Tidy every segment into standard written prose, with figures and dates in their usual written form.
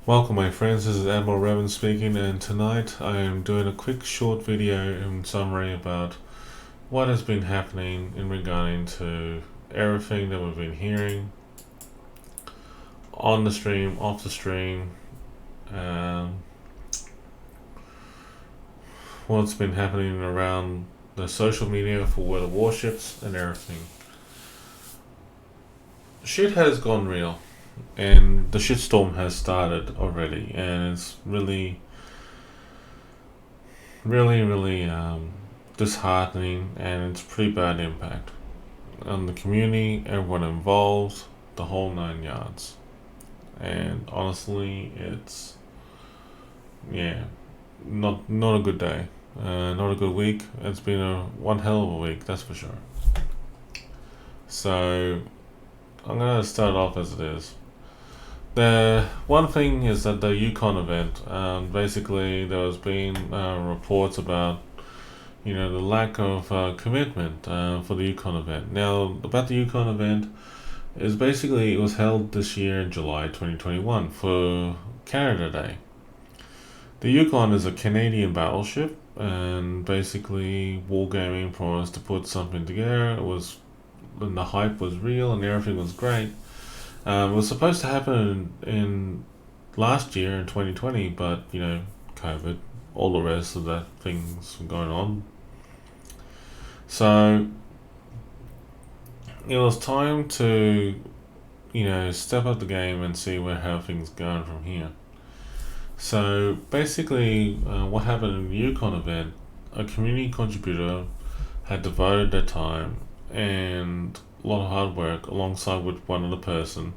Welcome my friends, this is Admiral Revan speaking, and tonight I am doing a quick short video in summary about what has been happening in regarding to everything that we've been hearing on the stream, off the stream, um, what's been happening around the social media for the warships and everything. Shit has gone real, and the shitstorm has started already, and it's really disheartening, and it's pretty bad impact on the community, everyone involved, the whole 9 yards. And honestly, it's yeah, not a good day, not a good week. It's been a one hell of a week, that's for sure. So I'm gonna start off as it is. The one thing is that the Yukon event, basically there has been reports about the lack of commitment for the Yukon event. Now, about the Yukon event is basically it was held this year in July 2021 for Canada Day. The Yukon is a Canadian battleship, and basically Wargaming promised to put something together. And the hype was real, and everything was great. It was supposed to happen in last year in 2020, but COVID, all the rest of that things going on. So it was time to step up the game and see how things going from here. So basically, what happened in the Yukon event, a community contributor had devoted their time and a lot of hard work alongside with one other person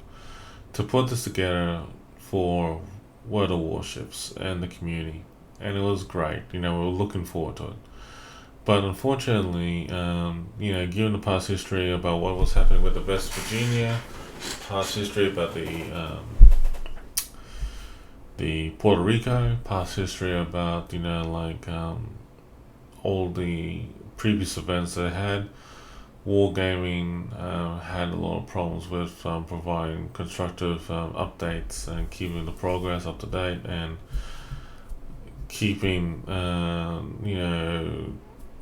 to put this together for World of Warships and the community, and it was great. We were looking forward to it. But unfortunately, given the past history about what was happening with the West Virginia, past history about the Puerto Rico, past history about all the previous events they had, Wargaming had a lot of problems with providing constructive updates and keeping the progress up to date and keeping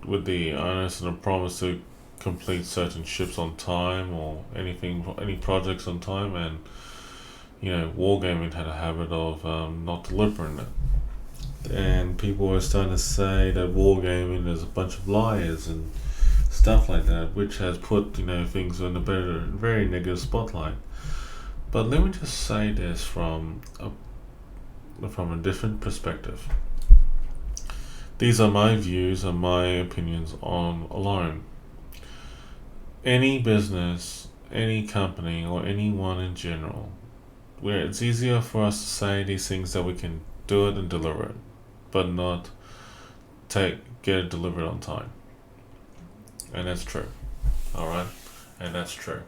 with the onus and the promise to complete certain ships on time or any projects on time, and Wargaming had a habit of not delivering it, and people were starting to say that Wargaming is a bunch of liars and stuff like that, which has put things in a very negative spotlight. But let me just say this from a different perspective. These are my views and my opinions on alone. Any business, any company, or anyone in general, where it's easier for us to say these things that we can do it and deliver it, but not get it delivered on time. And that's true. Alright? And that's true.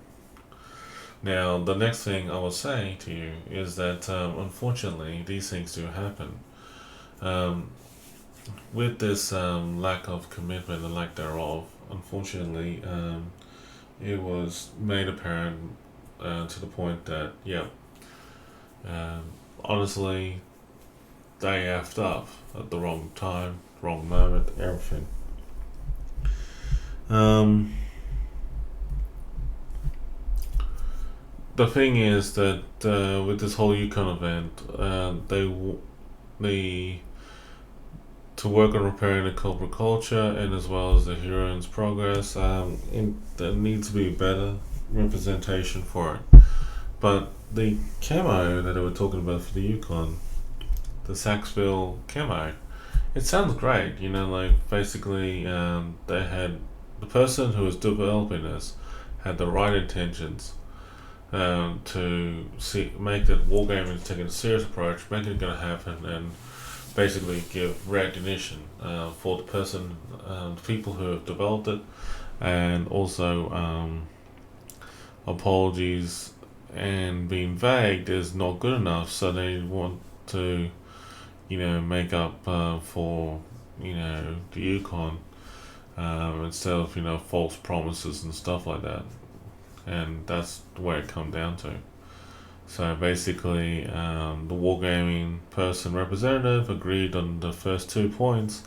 Now, the next thing I will say to you is that unfortunately, these things do happen. With this lack of commitment and lack thereof, unfortunately, it was made apparent to the point that, honestly, they effed up at the wrong time, wrong moment, everything. The thing is that with this whole Yukon event, they to work on repairing the corporate culture and as well as the heroines' progress. There needs to be better representation for it. But the camo that they were talking about for the Yukon, the Saxville camo, it sounds great. Basically, they had the person who was developing this had the right intentions to make that wargaming is taking a serious approach, make it going to happen, and basically give recognition for the person, the people who have developed it, and also apologies. And being vague is not good enough, so they want to, make up for, the Yukon instead of false promises and stuff like that. And that's the way it come down to. So basically, the wargaming person representative agreed on the first 2 points,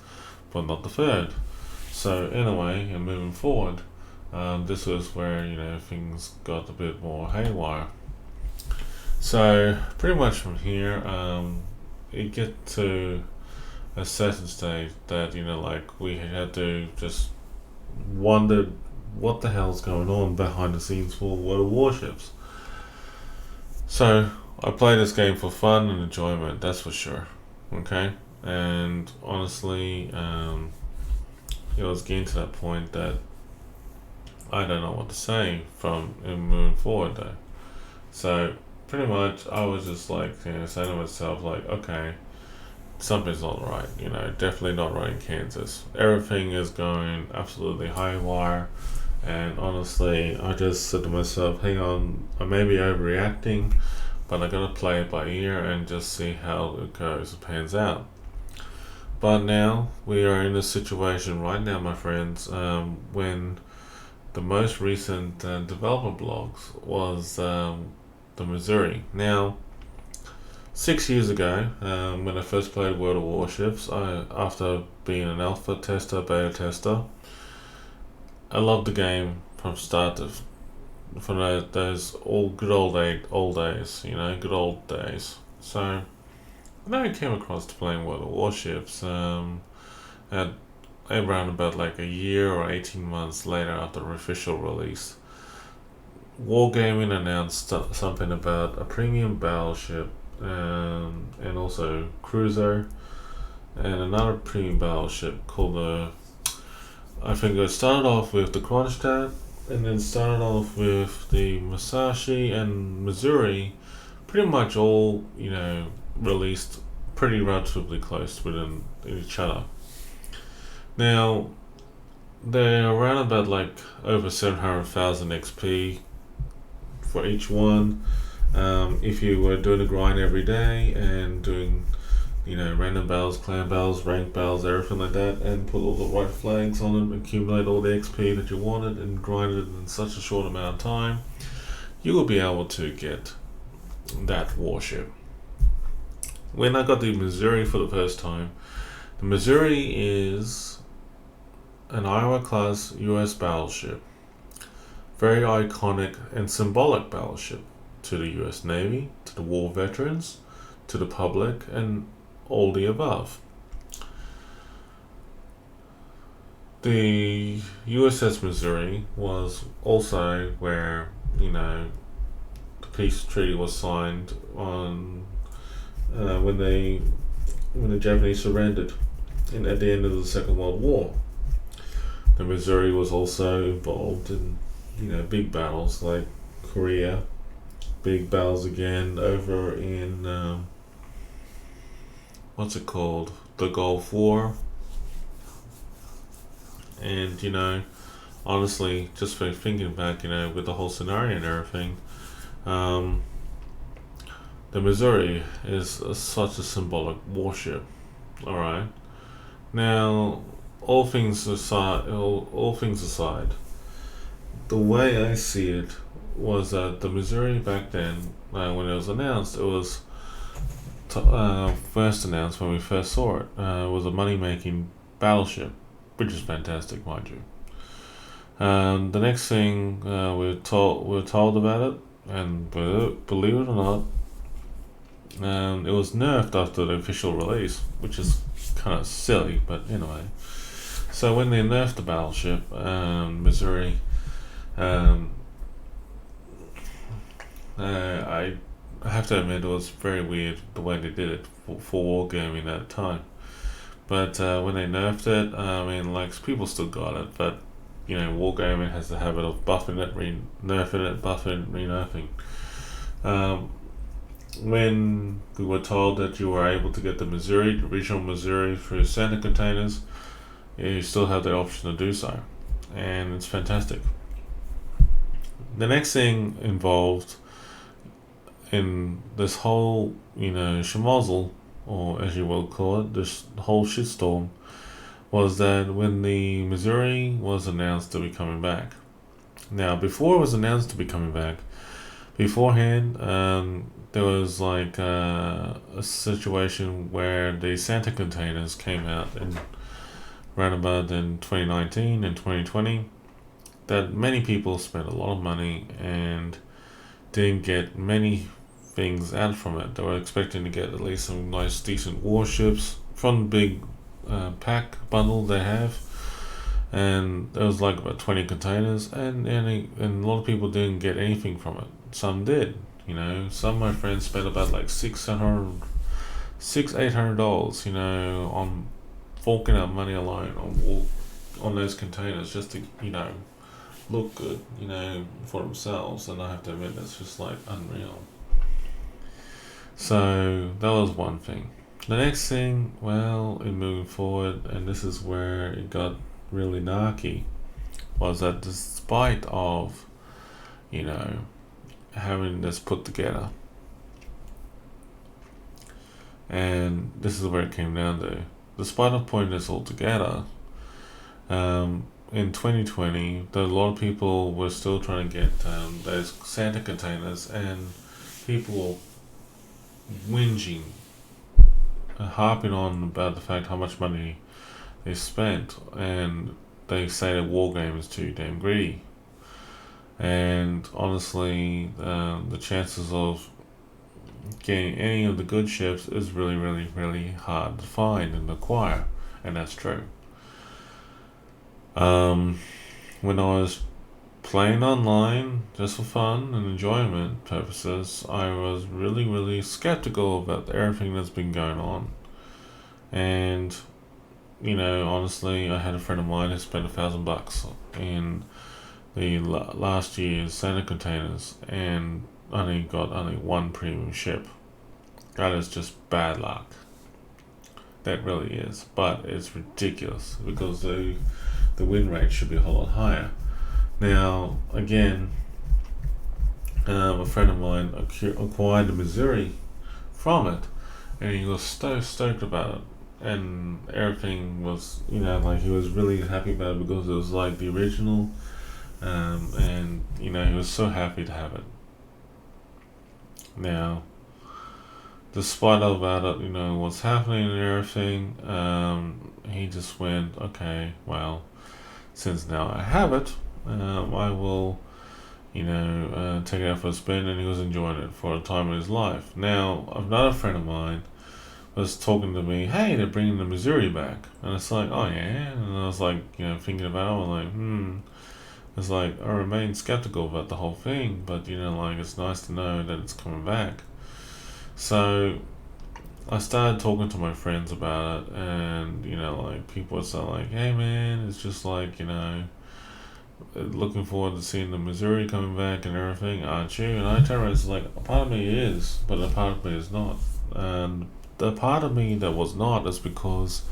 but not the third. So anyway, and moving forward, this was where things got a bit more haywire. So pretty much from here, it get to a certain stage that like we had to just wonder what the hell's going on behind the scenes for World of Warships. So I play this game for fun and enjoyment, that's for sure. Okay, and honestly, it was getting to that point that I don't know what to say from moving forward though. So pretty much I was just like saying to myself like, okay, something's not right, definitely not right in Kansas. Everything is going absolutely haywire, and honestly I just said to myself, hang on, I may be overreacting, but I gotta play it by ear and just see how it goes, it pans out. But now we are in a situation right now, my friends, when the most recent development blogs was the Missouri. Now, 6 years ago, when I first played World of Warships, after being an alpha tester, beta tester, I loved the game from start to from those good old days, good old days. So then I came across to playing World of Warships at around about like a year or 18 months later after the official release. Wargaming announced something about a premium battleship and also cruiser and another premium battleship called I think it started off with the Kronstadt and then started off with the Musashi and Missouri, pretty much all released pretty relatively close within each other. Now they're around about like over 700,000 XP for each one. If you were doing a grind every day and doing random battles, clan battles, rank battles, everything like that, and put all the right flags on them, accumulate all the XP that you wanted, and grind it in such a short amount of time, you will be able to get that warship. When I got the Missouri for the first time, the Missouri is an Iowa class US battleship. Very iconic and symbolic battleship to the US Navy, to the war veterans, to the public, and all the above. The USS Missouri was also where the peace treaty was signed on when the Japanese surrendered at the end of the Second World War. The Missouri was also involved in big battles like Korea, big battles again over in what's it called, the Gulf War. And honestly, just for thinking back, with the whole scenario and everything, the Missouri is such a symbolic warship. All right. Now, all things aside, the way I see it was that the Missouri back then, when it was announced, it was first announced when we first saw it. Was a money-making battleship, which is fantastic, mind you. The next thing we were told about it, and believe it or not, it was nerfed after the official release, which is kind of silly, but anyway. So when they nerfed the battleship, Missouri, I have to admit it was very weird the way they did it for wargaming at the time. But when they nerfed it, people still got it, but wargaming has the habit of buffing it, nerfing it, buffing, nerfing. When we were told that you were able to get the original Missouri through Santa containers, you still have the option to do so, and it's fantastic. The next thing involved in this whole, schmozzle, or as you will call it, this whole shitstorm, was that when the Missouri was announced to be coming back. Now, before it was announced to be coming back, Beforehand, there was like a situation where the Santa containers came out in around about in 2019 and 2020 that many people spent a lot of money and didn't get many things out from it. They were expecting to get at least some nice decent warships from the big pack bundle they have, and there was like about 20 containers, and a lot of people didn't get anything from it. Some did. Some of my friends spent about like $800, on forking out money alone on those containers just to, look good, for themselves. And I have to admit, that's just like unreal. So that was one thing. The next thing, well, in moving forward, and this is where it got really narky, was that despite of, having this put together, and this is where it came down to, despite of putting this all together, in 2020, a lot of people were still trying to get those Santa containers, and people whinging, harping on about the fact how much money they spent, and they say that Wargame is too damn greedy. And honestly, the chances of getting any of the good ships is really, really, really hard to find and acquire, and that's true. When I was playing online just for fun and enjoyment purposes, I was really, really skeptical about everything that's been going on. And, honestly, I had a friend of mine who spent $1,000 in the last year's Santa containers and got only one premium ship. That is just bad luck. That really is. But it's ridiculous because the win rate should be a whole lot higher. Now, again, a friend of mine acquired the Missouri from it, and he was so stoked about it. And everything was, he was really happy about it because it was like the original, and, he was so happy to have it. Now, despite all about it, what's happening and everything, he just went, okay, well, since now I have it, I will, take it out for a spin, and he was enjoying it for a time in his life. Now, another friend of mine was talking to me, hey, they're bringing the Missouri back. And it's like, oh yeah? And I was like, thinking about it, I'm like, It's like, I remain skeptical about the whole thing, but, it's nice to know that it's coming back. So, I started talking to my friends about it, and, people would say like, hey man, it's just like, looking forward to seeing the Missouri coming back and everything, aren't you? And I tell her, it's like, a part of me is, but a part of me is not. And the part of me that was not is because,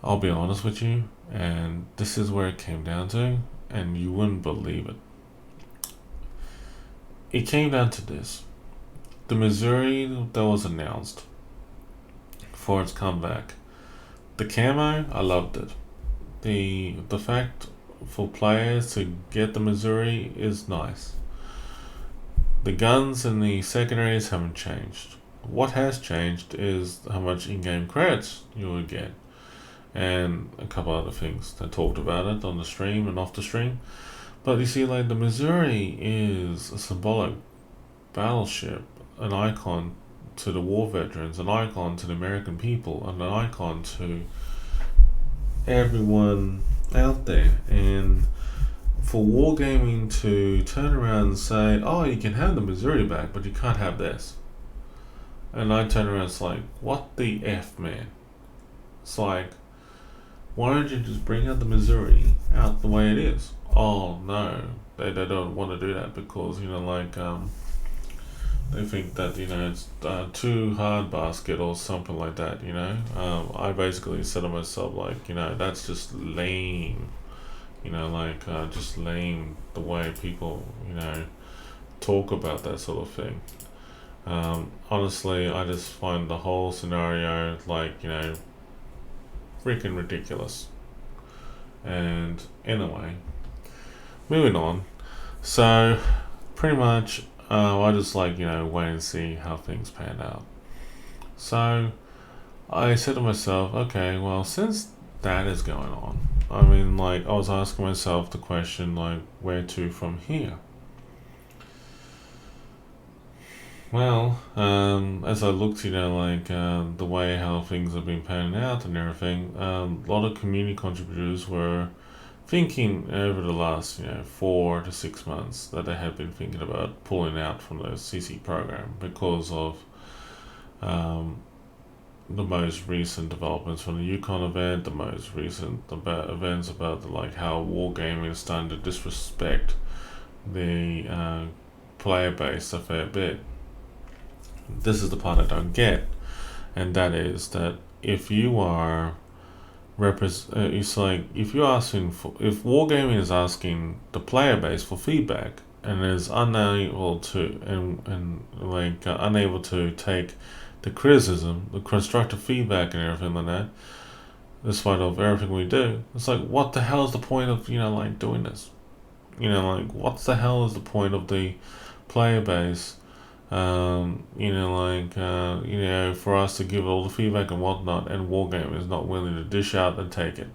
I'll be honest with you, and this is where it came down to, and you wouldn't believe it. It came down to this. The Missouri that was announced for its comeback, the camo, I loved it. The fact for players to get the Missouri is nice. The guns and the secondaries haven't changed. What has changed is how much in-game credits you will get, and a couple other things. I talked about it on the stream and off the stream. But you see, like, the Missouri is a symbolic battleship, an icon to the war veterans, an icon to the American people, and an icon to everyone out there. And for wargaming to turn around and say, oh, you can have the Missouri back, but you can't have this. And I turn around and it's like, what the F, man? It's like, why don't you just bring out the Missouri out the way it is? Oh, no. They don't want to do that because, they think that, it's too hard basket or something like that, I basically said to myself, like, that's just lame. Just lame the way people, talk about that sort of thing. Honestly, I just find the whole scenario, like, freaking ridiculous. And anyway, moving on. So, pretty much, I just like, wait and see how things pan out. So I said to myself, okay, well, since that is going on, I mean, like, I was asking myself the question, like, where to from here? Well, as I looked, the way how things have been panning out and everything, a lot of community contributors were thinking over the last, 4 to 6 months that they had been thinking about pulling out from the CC program because of the most recent developments from the Yukon event, the most recent events about how wargaming is starting to disrespect the player base a fair bit. This is the part I don't get, and that is that if you are it's like if you're asking for, if wargaming is asking the player base for feedback and is unable to unable to take the criticism, the constructive feedback and everything like that, despite of everything we do, it's like, what the hell is the point of doing this? What the hell is the point of the player base? For us to give all the feedback and whatnot, and Wargaming is not willing to dish out and take it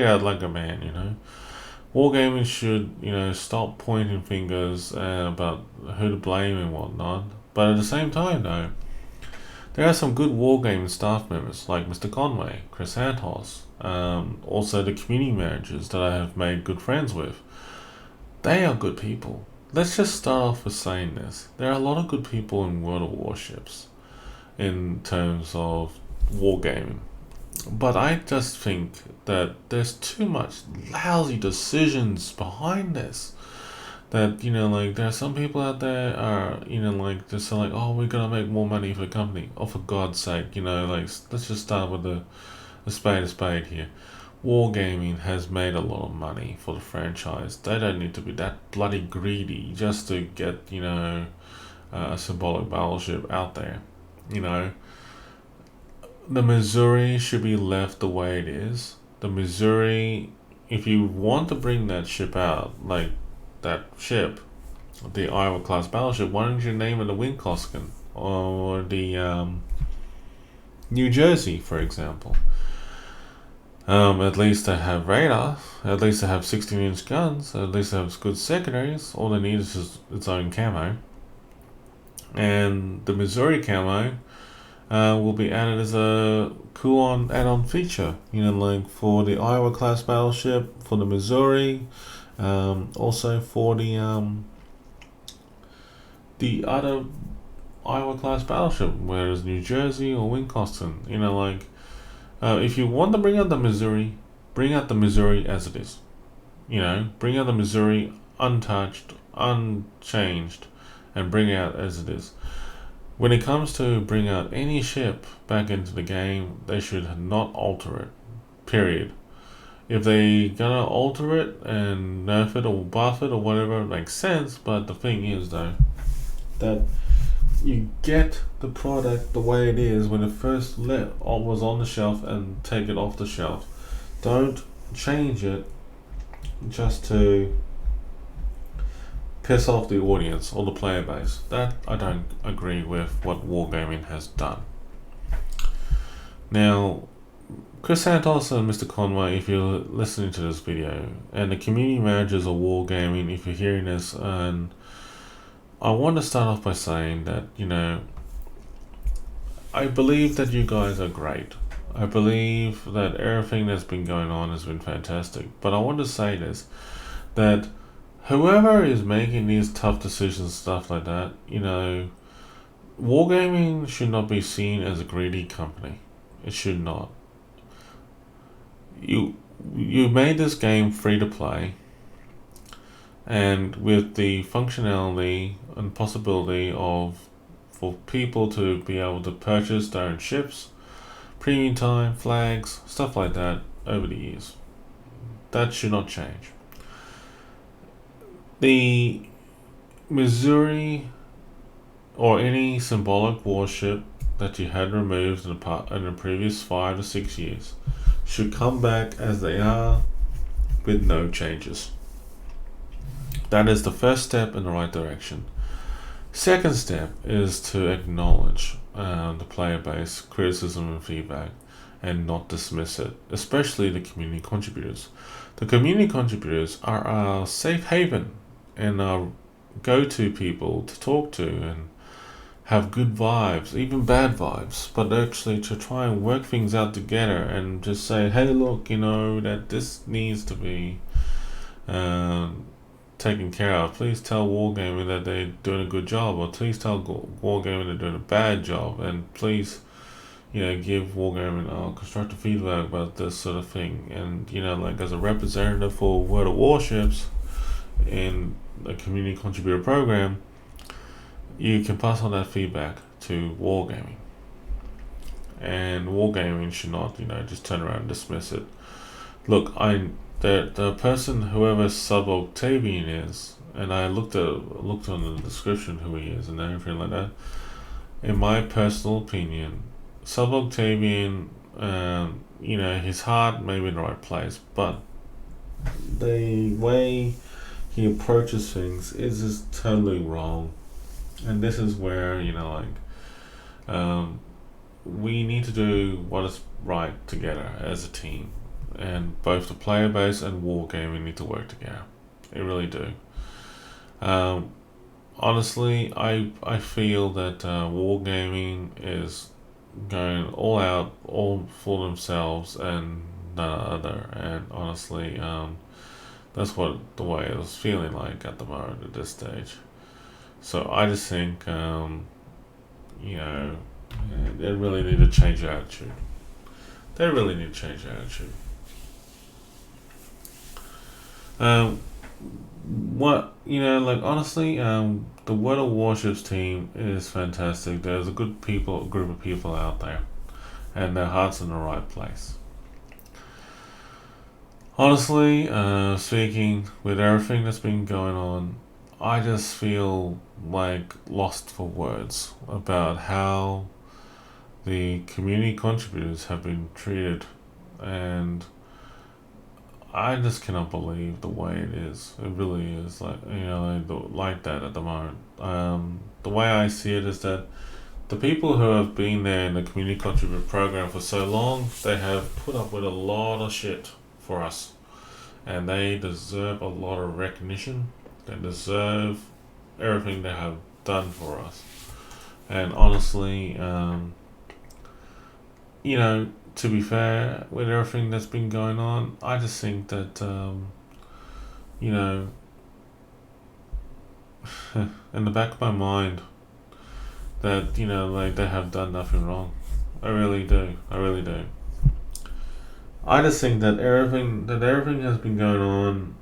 out like a man. Wargaming should stop pointing fingers about who to blame and whatnot, but at the same time though, there are some good wargaming staff members like Mr. Conway, Chris Santos, also the community managers that I have made good friends with. They are good people. Let's just start off with saying this. There are a lot of good people in World of Warships in terms of wargaming. But I just think that there's too much lousy decisions behind this. That, there are some people out there are, just like, oh, we're going to make more money for the company. Oh, for God's sake, let's just start with a spade here. Wargaming has made a lot of money for the franchise. They don't need to be that bloody greedy just to get, a symbolic battleship out there. The Missouri should be left the way it is. The Missouri, if you want to bring that ship out, like that ship, the Iowa class battleship, why don't you name it the Winkoskin or the New Jersey, for example? At least they have radar, at least they have 16-inch guns, at least they have good secondaries. All they need is just its own camo. And the Missouri camo will be added as a cool add-on feature, for the Iowa class battleship, for the Missouri, also for the other Iowa class battleship, whether it's New Jersey or Winkoskin. If you want to bring out the Missouri, bring out the Missouri as it is. Bring out the Missouri untouched, unchanged, and bring it out as it is. When it comes to bring out any ship back into the game, they should not alter it. Period. If they gonna alter it and nerf it or buff it or whatever, it makes sense. But the thing is, though, that you get the product the way it is when it first was on the shelf, and take it off the shelf. Don't change it just to piss off the audience or the player base. That I don't agree with what Wargaming has done. Now, Chris Santos and Mr. Conway, if you're listening to this video, and the community managers of Wargaming, if you're hearing this, and I want to start off by saying that, I believe that you guys are great. I believe that everything that's been going on has been fantastic. But I want to say this, that whoever is making these tough decisions, stuff like that, Wargaming should not be seen as a greedy company. It should not. You made this game free to play, and with the functionality and possibility for people to be able to purchase their own ships, premium time, flags, stuff like that over the years. That should not change. The Missouri or any symbolic warship that you had removed in the previous 5 to 6 years should come back as they are with no changes. That is the first step in the right direction. Second step is to acknowledge the player base criticism and feedback and not dismiss it, especially the community contributors. The community contributors are our safe haven and our go-to people to talk to and have good vibes, even bad vibes, but actually to try and work things out together and just say, hey, look, that this needs to be taken care of. Please tell Wargaming that they're doing a good job, or please tell Wargaming they're doing a bad job, and please, give Wargaming constructive feedback about this sort of thing. And, as a representative for World of Warships in a community contributor program, you can pass on that feedback to Wargaming. And Wargaming should not, just turn around and dismiss it. Look, the person, whoever Sub Octavian is, and I looked on the description who he is and everything like that. In my personal opinion, Sub Octavian, his heart may be in the right place, but the way he approaches things is just totally wrong. And this is where, we need to do what is right together as a team. And both the player base and Wargaming need to work together. They really do. Honestly, I feel that Wargaming is going all out, all for themselves and none other. And honestly, that's the way it was feeling like at the moment at this stage. So I just think, they really need to change their attitude. They really need to change their attitude. Honestly, the World of Warships team is fantastic. There's a group of people out there, and their heart's in the right place. Honestly, speaking, with everything that's been going on, I just feel like lost for words about how the community contributors have been treated, and I just cannot believe the way it is. It really is like that at the moment. The way I see it is that the people who have been there in the community contributor program for so long, they have put up with a lot of shit for us, and they deserve a lot of recognition. They deserve everything they have done for us. And honestly, to be fair, with everything that's been going on, I just think that, in the back of my mind, that, they have done nothing wrong. I really do. I just think that everything has been going on,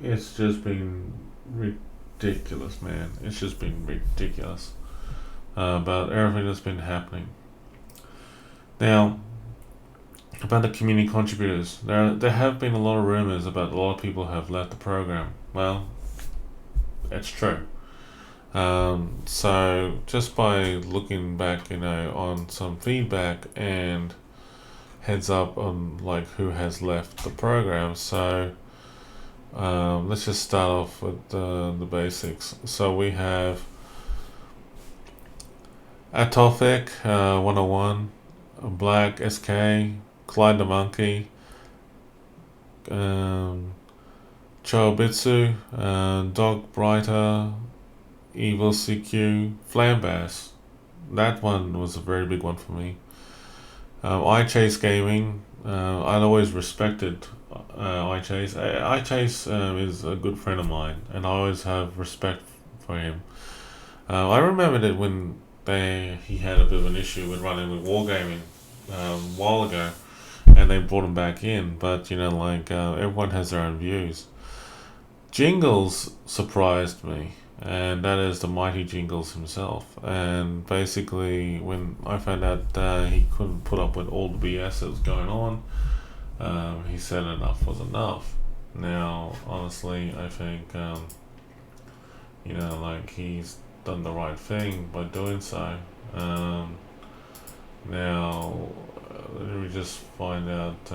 it's just been ridiculous, man. It's just been ridiculous about everything that's been happening. Now, about the community contributors, there have been a lot of rumors about a lot of people have left the program. Well, it's true. So just by looking back, on some feedback and heads up on who has left the program. So let's just start off with the basics. So we have Atofik 101, Black SK, Clyde the Monkey, Chobitsu, Dog Brighter, Evil CQ, Flambass. That one was a very big one for me. iChase Gaming, I'd always respected iChase. iChase is a good friend of mine, and I always have respect for him. I remember that when he had a bit of an issue with running with Wargaming a while ago, and they brought him back in, but everyone has their own views. Jingles surprised me, and that is the mighty Jingles himself. And basically, when I found out he couldn't put up with all the BS that was going on, he said enough was enough. Now, honestly, I think he's done the right thing by doing so. Now, let me just find out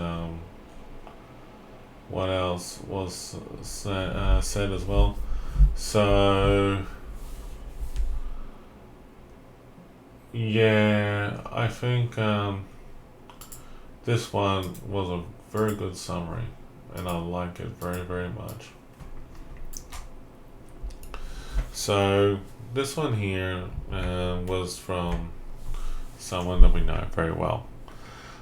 what else was said as well. So yeah, I think this one was a very good summary, and I like it very, very much. So this one here was from someone that we know very well.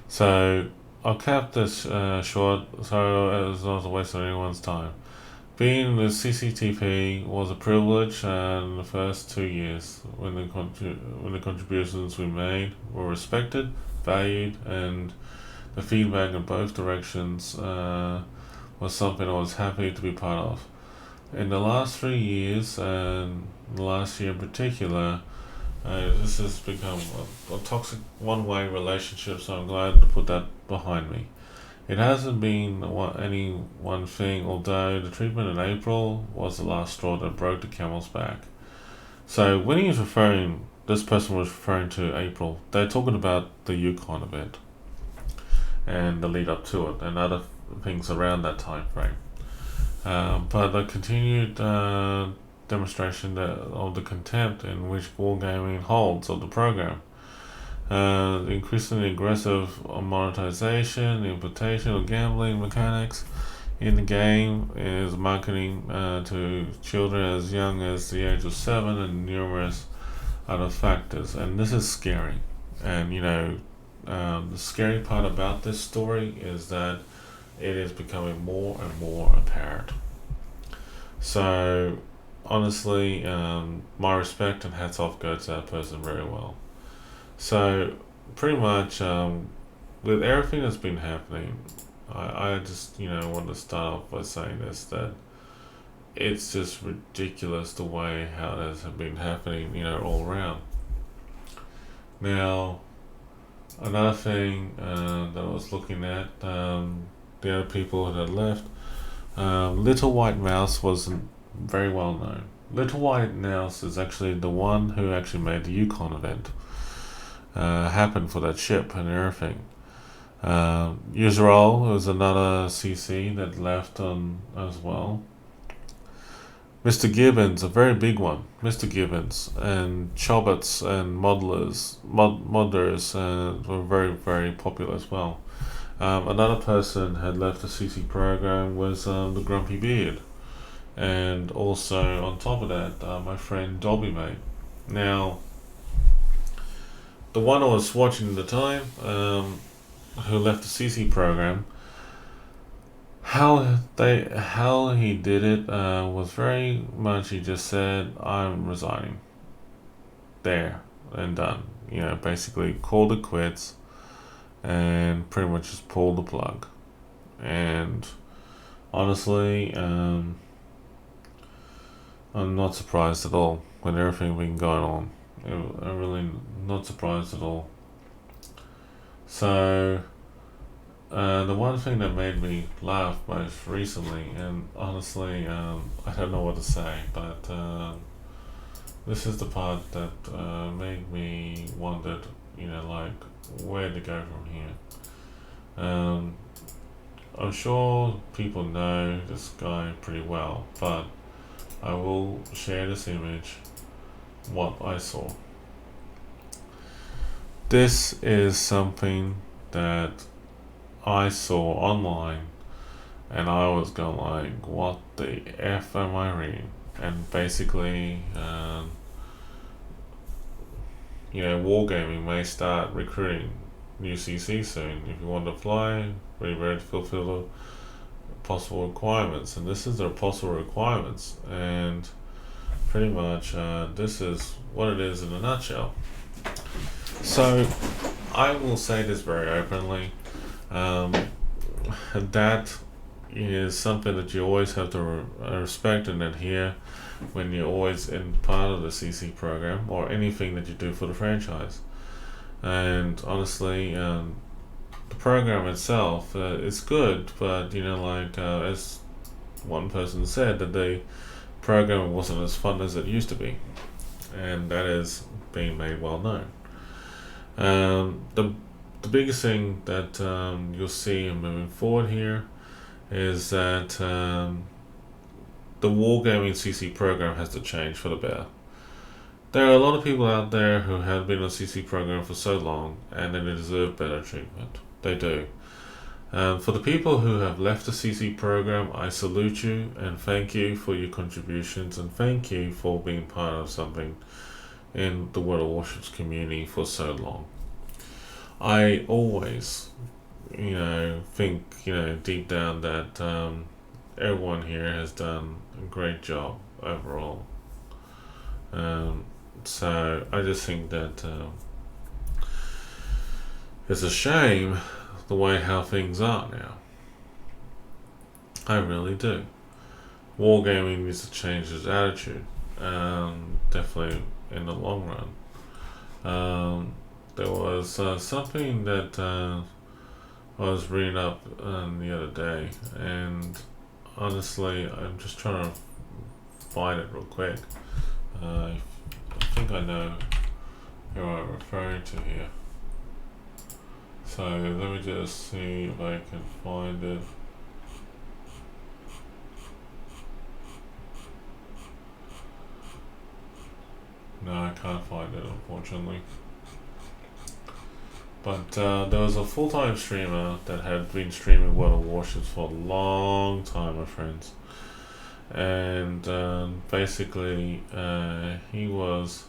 So I'll cap this short, so as not to waste anyone's time. Being the CCTP was a privilege, and the first 2 years, when the contributions we made were respected, valued, and the feedback in both directions was something I was happy to be part of. In the last 3 years, and the last year in particular, this has become a toxic one-way relationship. So I'm glad to put that behind me. It hasn't been any one thing, although the treatment in April was the last straw that broke the camel's back. So when this person was referring to April, they're talking about the Yukon event and the lead up to it and other things around that time frame. But the continued demonstration of the contempt in which wargaming holds of the program. Increasingly aggressive monetization, the importation of gambling mechanics in the game is marketing to children as young as the age of 7 and numerous other factors. And this is scary. And the scary part about this story is that it is becoming more and more apparent. So honestly, my respect and hats off go to that person very well. So pretty much with everything that's been happening, I just want to start off by saying this, that it's just ridiculous the way how it has been happening all around. Now another thing that I was looking at, the other people that had left, Little White Mouse wasn't very well known. Little White Mouse is actually the one who actually made the Yukon event happen for that ship and everything. Usual was another CC that left on as well. Mr. Gibbons, a very big one. Mr. Gibbons and Chobbits and modders were very, very popular as well. Another person had left the CC program was the Grumpy Beard, and also on top of that, my friend Dolby Mate. Now, the one I was watching at the time, who left the CC program, how he did it was very much, he just said, "I'm resigning." There and done. Basically called it quits and pretty much just pulled the plug. And honestly, I'm not surprised at all with everything been going on. I'm really not surprised at all. So the one thing that made me laugh most recently, and honestly, I don't know what to say, but this is the part that made me wondered, where to go from here. I'm sure people know this guy pretty well, but I will share this image, what I saw. This is something that I saw online, and I was going like, what the F am I reading? And basically, Wargaming may start recruiting new CC soon. If you want to apply, be ready to fulfill the possible requirements. And this is their possible requirements. And pretty much, this is what it is in a nutshell. So, I will say this very openly. That is something that you always have to respect and adhere when you're always in part of the CC program or anything that you do for the franchise. And honestly, the program itself is good, but as one person said, that the program wasn't as fun as it used to be, and that is being made well known. The biggest thing that you'll see moving forward here is that the Wargaming CC program has to change for the better. There are a lot of people out there who have been on CC program for so long, and they deserve better treatment. They do. For the people who have left the CC program, I salute you and thank you for your contributions, and thank you for being part of something in the World of Warships community for so long. I always, think, deep down that everyone here has done a great job overall. So I just think that it's a shame the way how things are now. I really do. Wargaming needs to change its attitude, definitely in the long run. There was something that I was reading up the other day, and honestly, I'm just trying to find it real quick. I think I know who I'm referring to here. So let me just see if I can find it. No, I can't find it, unfortunately. But there was a full-time streamer that had been streaming World of Warships for a long time, my friends. And basically, he was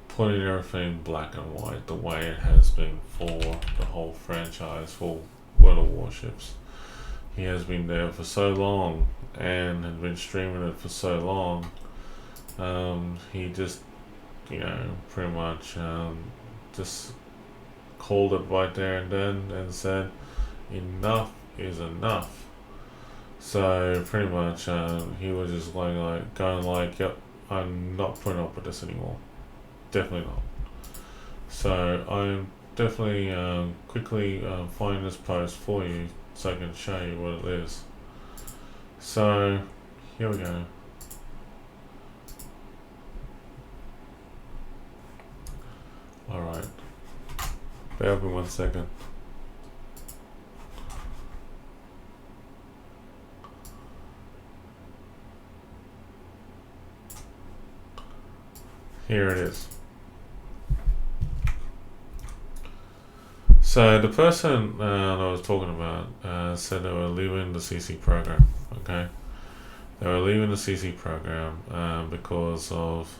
putting everything black and white the way it has been for the whole franchise for World of Warships. He has been there for so long and had been streaming it for so long. He just, pretty much just called it right there and then and said, enough is enough. So pretty much he was just going like, yep, I'm not putting up with this anymore. Definitely not. So I'm definitely quickly find this post for you so I can show you what it is. So here we go. Alright. Bear with me 1 second. Here it is. So the person I was talking about said they were leaving the CC program. Okay, they were leaving the CC program because of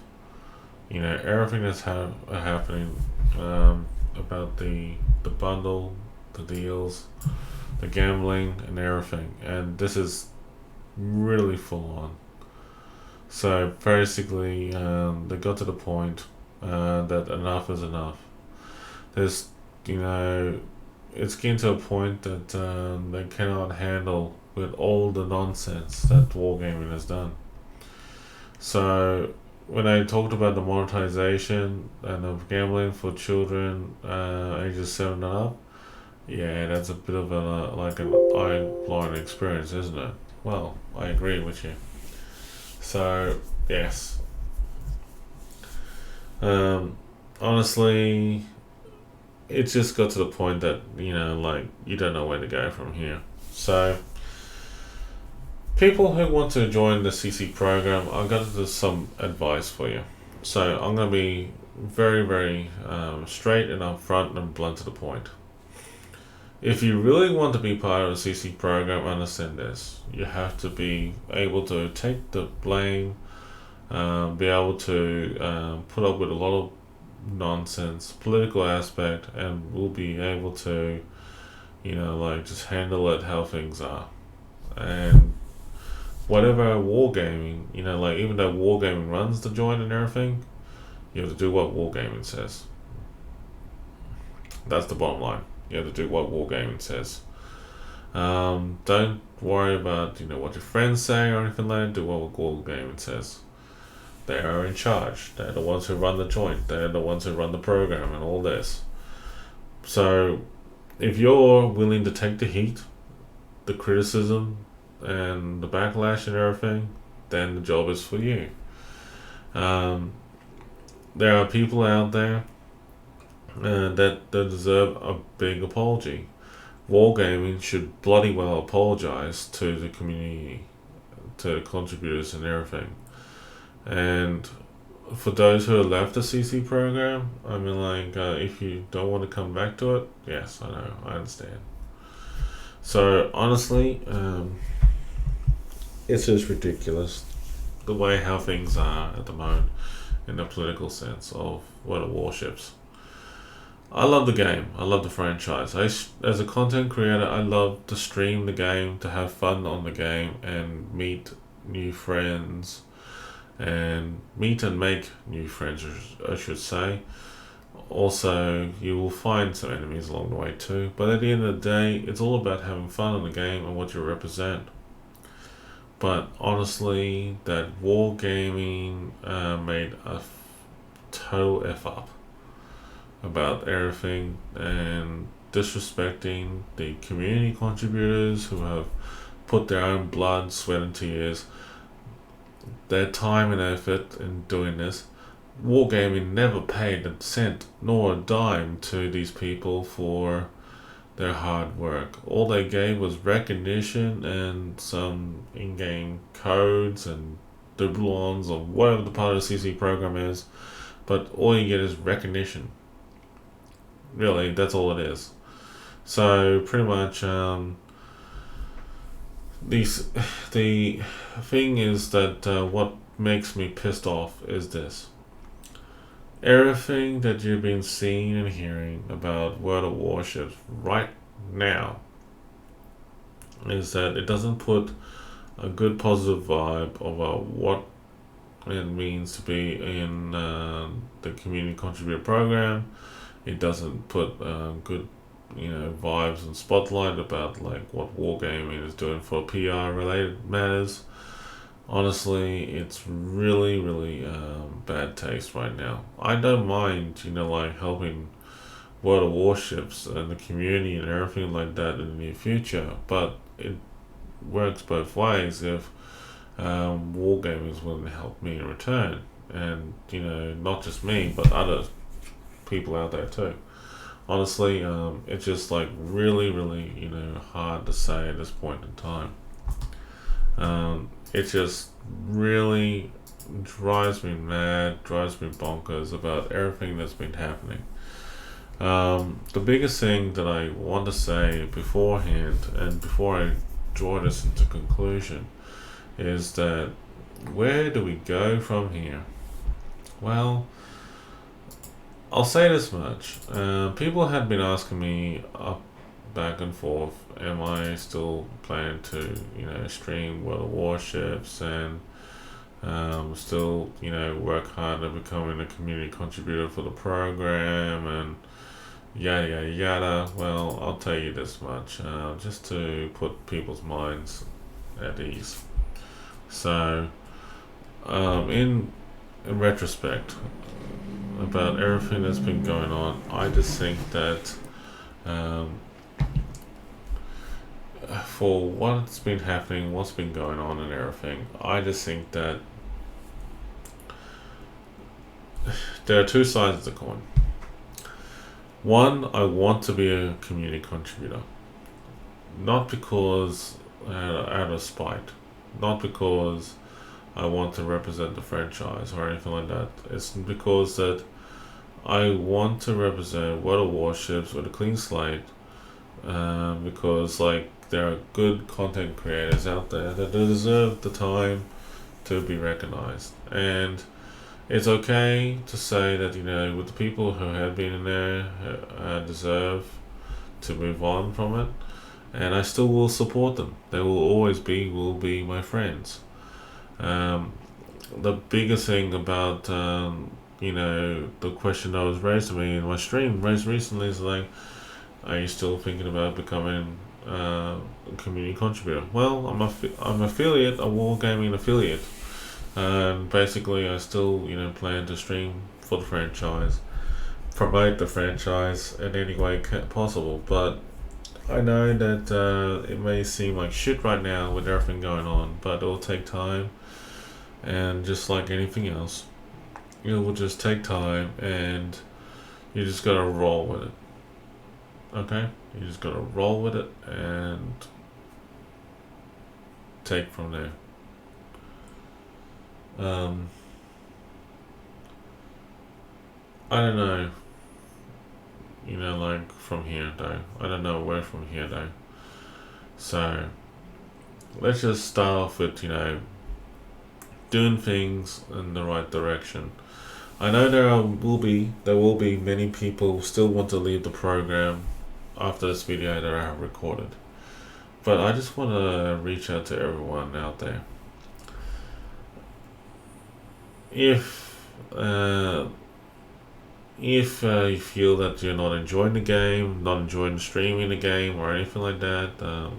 everything that's happening about the bundle, the deals, the gambling, and everything. And this is really full on. So basically, they got to the point that enough is enough. There's, it's getting to a point that they cannot handle with all the nonsense that Wargaming has done. So when I talked about the monetization and of gambling for children ages 7 and up, yeah, that's a bit of an eye-blowing experience, isn't it? Well, I agree with you. So, yes. Honestly, it just got to the point that, you don't know where to go from here. So, people who want to join the CC program, I've got some advice for you. So, I'm going to be very, very straight and upfront and blunt to the point. If you really want to be part of the CC program, understand this. You have to be able to take the blame, be able to put up with a lot of nonsense, political aspect, and will be able to, just handle it how things are. And whatever wargaming, even though wargaming runs the joint and everything, you have to do what wargaming says. That's the bottom line. You have to do what wargaming says. Don't worry about what your friends say or anything like that. Do what wargaming says. They are in charge. They're the ones who run the joint. They're the ones who run the program and all this. So if you're willing to take the heat, the criticism, and the backlash and everything, then the job is for you. There are people out there that deserve a big apology. Wargaming should bloody well apologize to the community, to contributors and everything. And for those who have left the CC program, I mean, like, if you don't want to come back to it, yes, I know, I understand. So honestly, it's just ridiculous the way how things are at the moment in the political sense of World of Warships. I love the game. I love the franchise. As a content creator, I love to stream the game, to have fun on the game, and meet new friends, and meet and make new friends, I should say. Also, you will find some enemies along the way too, but at the end of the day, it's all about having fun in the game and what you represent. But honestly, that wargaming made a total F up about everything and disrespecting the community contributors who have put their own blood, sweat, and tears, their time and effort in doing this. Wargaming never paid a cent nor a dime to these people for their hard work. All they gave was recognition and some in-game codes and doubloons or whatever the part of the CC program is, but all you get is recognition. Really, that's all it is. So pretty much, the thing is that what makes me pissed off is this. Everything that you've been seeing and hearing about World of Warships right now is that it doesn't put a good positive vibe about what it means to be in the community contributor program. It doesn't put good, vibes and spotlight about like what wargaming is doing for PR related matters. Honestly, it's really, really bad taste right now. I don't mind, like helping World of Warships and the community and everything like that in the near future, but it works both ways if Wargaming is willing to help me in return. And, not just me, but other people out there too. Honestly, it's just like really, really, hard to say at this point in time. It just really drives me mad, drives me bonkers about everything that's been happening. The biggest thing that I want to say beforehand and before I draw this into conclusion is that where do we go from here? Well, I'll say this much. People had been asking me up back and forth, am I still planning to, stream World of Warships and still, work hard at becoming a community contributor for the program and yada yada yada. Well, I'll tell you this much, just to put people's minds at ease. So, in retrospect, about everything that's been going on, I just think that for what's been happening, what's been going on and everything, I just think that there are two sides of the coin. One, I want to be a community contributor. Not because out of spite. Not because I want to represent the franchise or anything like that. It's because that I want to represent World of Warships with a clean slate, because there are good content creators out there that deserve the time to be recognized. And it's okay to say that, with the people who have been in there deserve to move on from it. And I still will support them. They will be my friends. The biggest thing about, the question that was raised to me in my stream raised recently is like, are you still thinking about becoming a community contributor? Well, I'm affiliate, a wargaming affiliate. And basically I still, plan to stream for the franchise, promote the franchise in any way possible. But I know that it may seem like shit right now with everything going on, but it'll take time. And just like anything else, it will just take time, and you just gotta roll with it. Okay? You just gotta roll with it and take from there. Um, I don't know, like from here though. I don't know where from here though. So let's just start off with, doing things in the right direction. I know there will be many people who still want to leave the program after this video that I have recorded. But I just want to reach out to everyone out there. If you feel that you're not enjoying the game, not enjoying streaming the game or anything like that,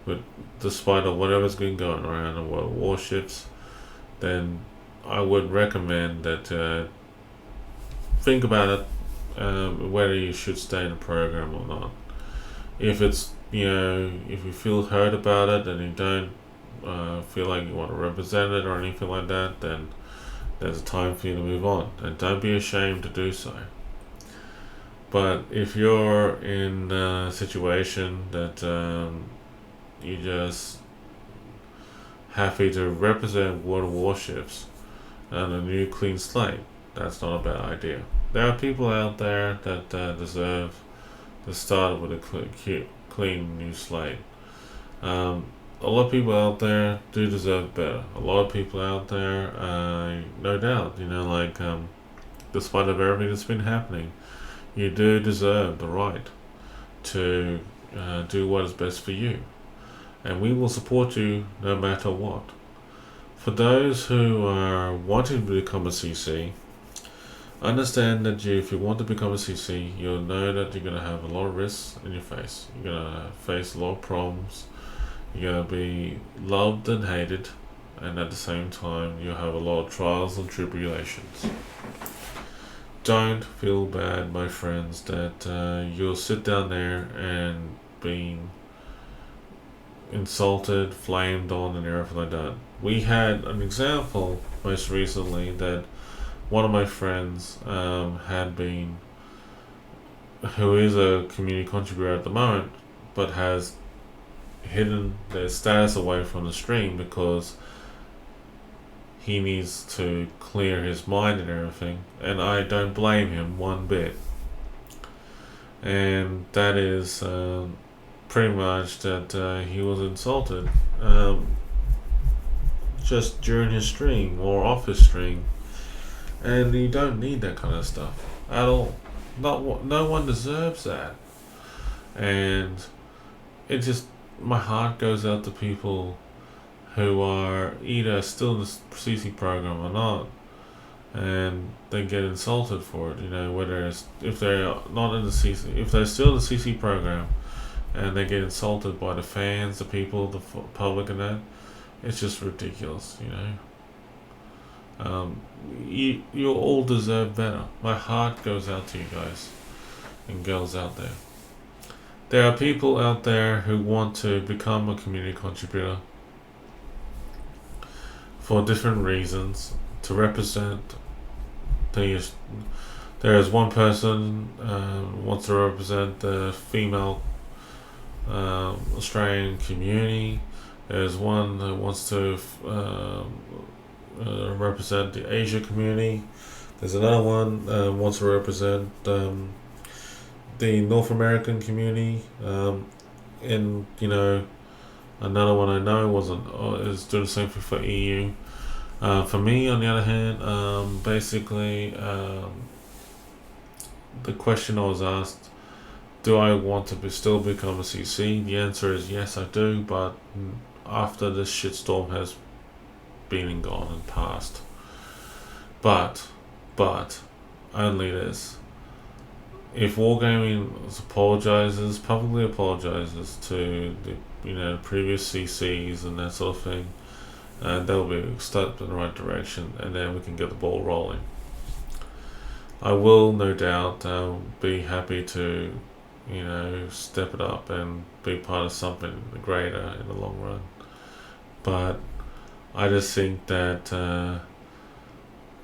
with despite of whatever's been going around in World Warships, then I would recommend that think about it, whether you should stay in the program or not. If it's if you feel hurt about it and you don't feel like you want to represent it or anything like that, then there's a time for you to move on, and don't be ashamed to do so. But if you're in a situation that you're just happy to represent World Warships and a new clean slate, that's not a bad idea. There are people out there that deserve to start with a clean new slate. A lot of people out there do deserve better. A lot of people out there, no doubt, despite of everything that's been happening, you do deserve the right to do what is best for you. And we will support you no matter what. For those who are wanting to become a CC, understand that if you want to become a CC, you'll know that you're going to have a lot of risks in your face. You're going to face a lot of problems. You're going to be loved and hated, and at the same time, you'll have a lot of trials and tribulations. Don't feel bad, my friends, that you'll sit down there and being insulted, flamed on, and everything like that. We had an example most recently that one of my friends had been, who is a community contributor at the moment, but has hidden their status away from the stream because he needs to clear his mind and everything, and I don't blame him one bit. And that is pretty much that he was insulted just during his stream or off his stream, and you don't need that kind of stuff at all. No one deserves that, and it just, my heart goes out to people who are either still in the CC program or not, and they get insulted for it. Whether it's, if they're not in the CC, if they're still in the CC program, and they get insulted by the fans, the people, the public, and that, it's just ridiculous. You all deserve better. My heart goes out to you guys and girls out there. There are people out there who want to become a community contributor for different reasons, to represent. There is one person wants to represent the female Australian community. There's one that wants to represent the Asia community. There's another one wants to represent the North American community, and another one I know is doing the same thing for EU. For me, on the other hand, basically, the question I was asked, do I want to still become a CC? The answer is yes, I do, but after this shitstorm has been and gone and passed. But only this. If Wargaming publicly apologizes to the previous CCs and that sort of thing, that'll be a step in the right direction, and then we can get the ball rolling. I will no doubt be happy to step it up and be part of something greater in the long run. But I just think that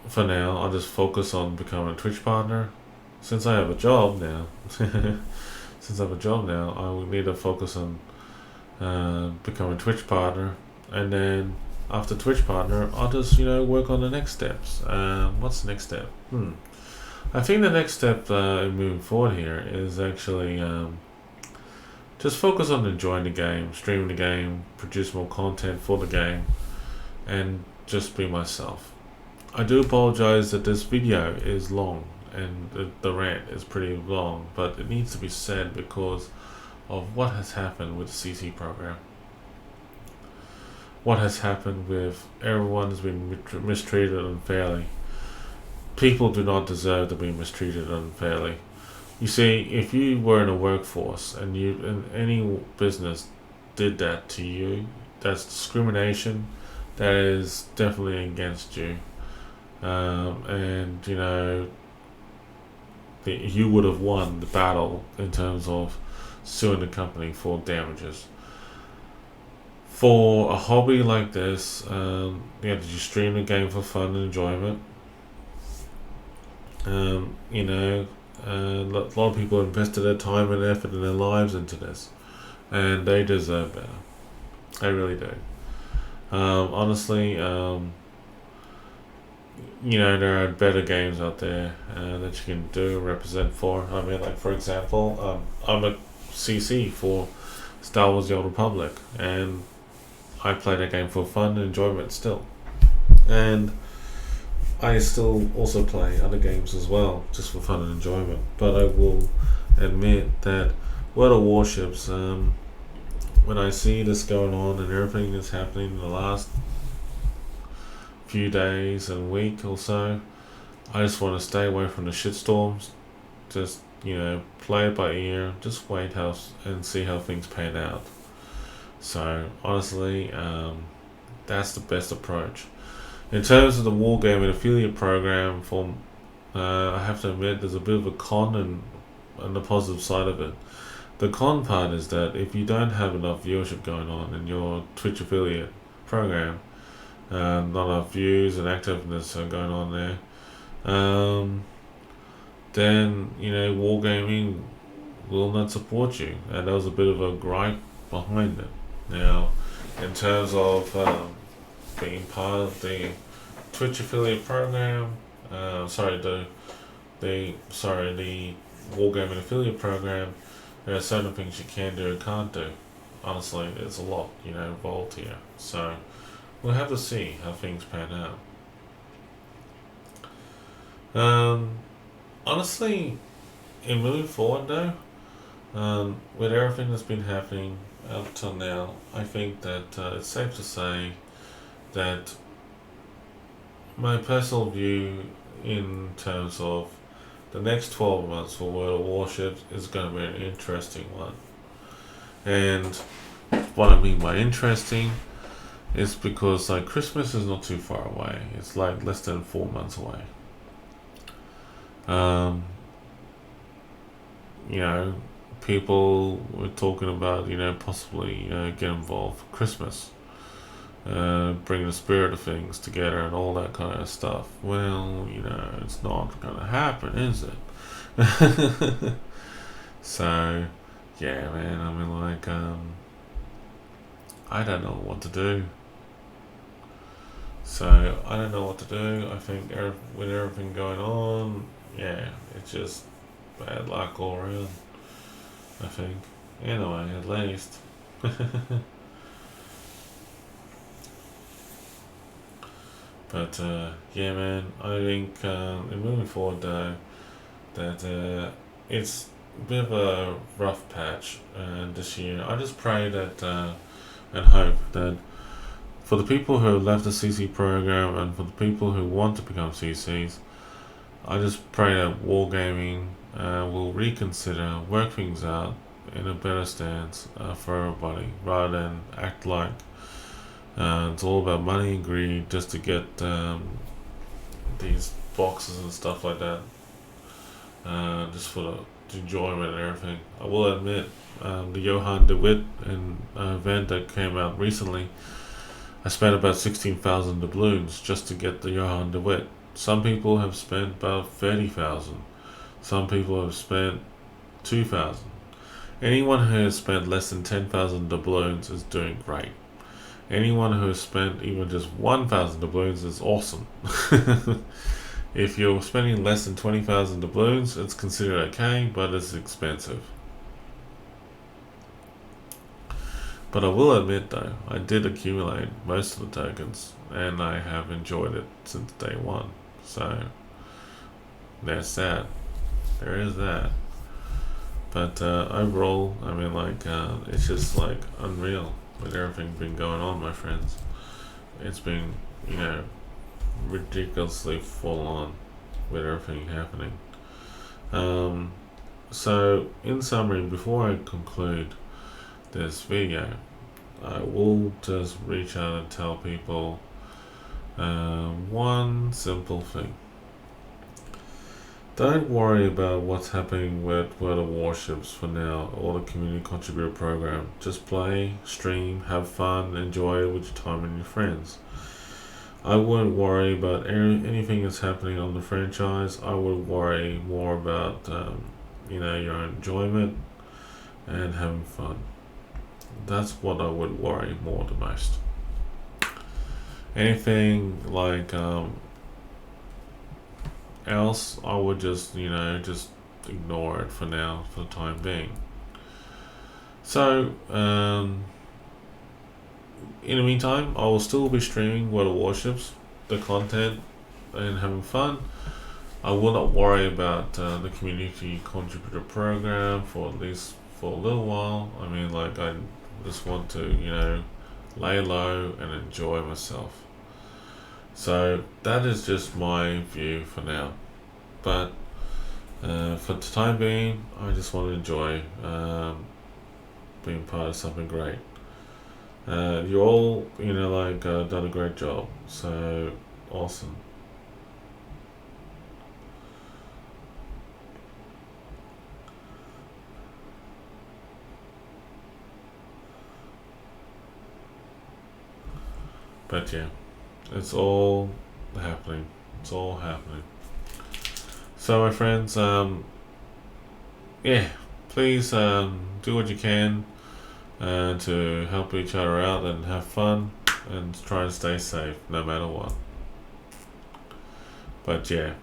for now, I'll just focus on becoming a Twitch partner. Since I have a job now, I will need to focus on becoming a Twitch partner, and then after Twitch partner, I'll just work on the next steps. What's the next step? I think the next step in moving forward here is actually just focus on enjoying the game, streaming the game, produce more content for the game, and just be myself. I do apologize that this video is long and the rant is pretty long, but it needs to be said because of what has happened with the CC program. What has happened with everyone has been mistreated unfairly. People do not deserve to be mistreated unfairly. You see, if you were in a workforce and any business did that to you, that's discrimination. That is definitely against you. And you would have won the battle in terms of suing the company for damages. For a hobby like this, did you stream the game for fun and enjoyment? A lot of people invested their time and effort and their lives into this, and they deserve better. They really do. Honestly, there are better games out there that you can do and represent for. I mean, like for example, I'm a CC for Star Wars: The Old Republic, and I play that game for fun and enjoyment still. And I still also play other games as well, just for fun and enjoyment. But I will admit that World of Warships, when I see this going on and everything that's happening in the last few days and week or so, I just want to stay away from the shitstorms. Just play it by ear. Just wait and see how things pan out. So honestly, that's the best approach. In terms of the Wargaming affiliate program, I have to admit there's a bit of a con and the positive side of it. The con part is that if you don't have enough viewership going on in your Twitch affiliate program, not enough views and activeness are going on there, then Wargaming will not support you, and that was a bit of a gripe behind it. Now, in terms of being part of the Twitch affiliate program, the Wargaming affiliate program, there are certain things you can do and can't do. Honestly, there's a lot involved here, so we'll have to see how things pan out. Honestly, in moving forward though, with everything that's been happening up till now, I think that it's safe to say that my personal view in terms of the next 12 months for World of Warships is going to be an interesting one. And what I mean by interesting is because Christmas is not too far away. It's less than 4 months away. People were talking about possibly get involved for Christmas, bring the spirit of things together and all that kind of stuff. Well, it's not gonna happen, is it? So yeah, man, I mean, I don't know what to do. So I don't know what to do. I think with everything going on, yeah, it's just bad luck all around, I think. Anyway, at least. But yeah, man, I think in moving forward though, that it's a bit of a rough patch this year. I just pray that and hope that for the people who have left the CC program and for the people who want to become CCs, I just pray that Wargaming will reconsider, work things out in a better stance for everybody, rather than act like it's all about money and greed just to get these boxes and stuff like that, just for the enjoyment and everything. I will admit, the Johan de Witt event that came out recently, I spent about 16,000 doubloons just to get the Johan de Witt. Some people have spent about 30,000. Some people have spent 2,000. Anyone who has spent less than 10,000 doubloons is doing great. Anyone who has spent even just 1,000 doubloons is awesome. If you're spending less than 20,000 doubloons, it's considered okay, but it's expensive. But I will admit though, I did accumulate most of the tokens, and I have enjoyed it since day one. So there's that. There is that. But overall, I mean, like, it's just like unreal with everything been going on, my friends. It's been, ridiculously full on with everything happening. So in summary, before I conclude this video, I will just reach out and tell people one simple thing. Don't worry about what's happening with World of Warships for now, or the Community Contributor Program. Just play, stream, have fun, enjoy it with your time and your friends. I wouldn't worry about anything that's happening on the franchise. I would worry more about, your enjoyment and having fun. That's what I would worry more the most. Anything like else, I would just ignore it for now, for the time being. So in the meantime, I will still be streaming World of Warships, the content, and having fun. I will not worry about the Community Contributor Program for at least for a little while. I mean, like, I just want to lay low and enjoy myself. So that is just my view for now. But for the time being, I just want to enjoy being part of something great. You all, done a great job. So awesome. But yeah, it's all happening. It's all happening. So my friends, please do what you can to help each other out and have fun and try and stay safe no matter what. But yeah,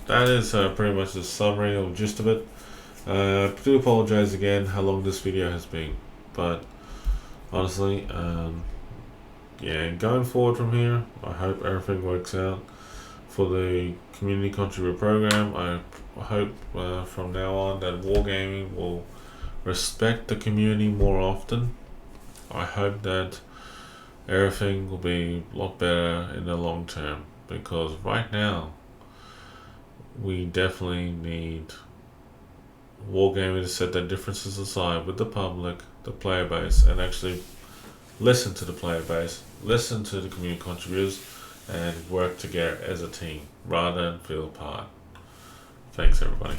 that is pretty much the summary or gist of it. I do apologize again how long this video has been, but honestly, going forward from here, I hope everything works out for the Community Contributor Program. I hope from now on that Wargaming will respect the community more often. I hope that everything will be a lot better in the long term, because right now we definitely need Wargaming to set their differences aside with the public, the player base, and actually listen to the player base, listen to the community contributors, and work together as a team rather than feel apart. Thanks everybody.